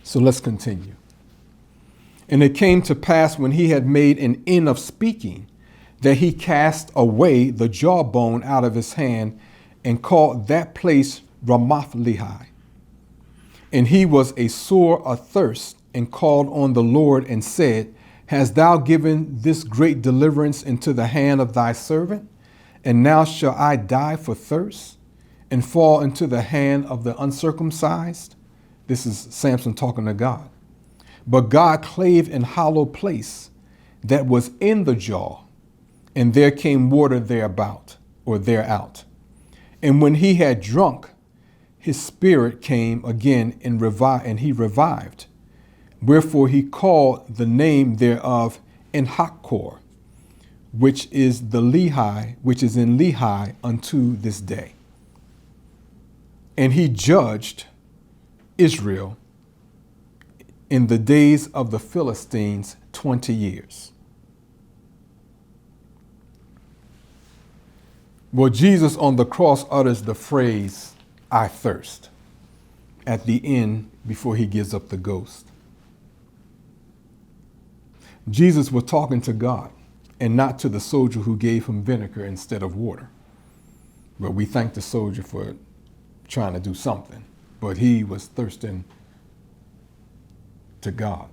So let's continue. And it came to pass when he had made an end of speaking, that he cast away the jawbone out of his hand and called that place Ramath Lehi. And he was a sore athirst and called on the Lord and said, Hast thou given this great deliverance into the hand of thy servant? And now shall I die for thirst and fall into the hand of the uncircumcised? This is Samson talking to God. But God clave an hollow place that was in the jaw, and there came water thereabout, or thereout. And when he had drunk, his spirit came again and he revived. Wherefore he called the name thereof Enhakkor, which is in Lehi unto this day. And he judged Israel in the days of the Philistines 20 years. Well, Jesus on the cross utters the phrase, I thirst, at the end before he gives up the ghost. Jesus was talking to God and not to the soldier who gave him vinegar instead of water. But we thank the soldier for trying to do something. But he was thirsting to God.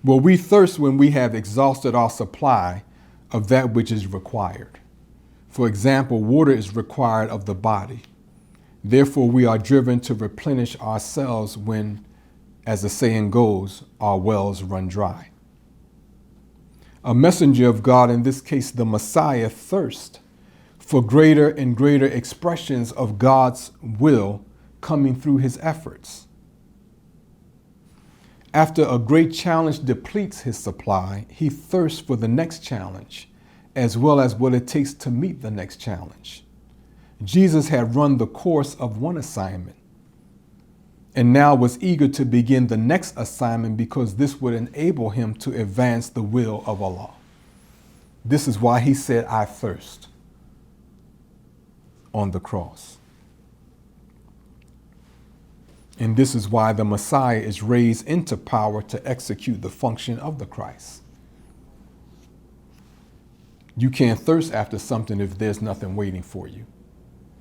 Well, we thirst when we have exhausted our supply of that which is required. For example, water is required of the body. Therefore, we are driven to replenish ourselves when, as the saying goes, our wells run dry. A messenger of God, in this case the Messiah, thirsts for greater and greater expressions of God's will coming through his efforts. After a great challenge depletes his supply, he thirsts for the next challenge, as well as what it takes to meet the next challenge. Jesus had run the course of one assignment and now was eager to begin the next assignment because this would enable him to advance the will of Allah. This is why he said, I thirst on the cross. And this is why the Messiah is raised into power to execute the function of the Christ. You can't thirst after something if there's nothing waiting for you.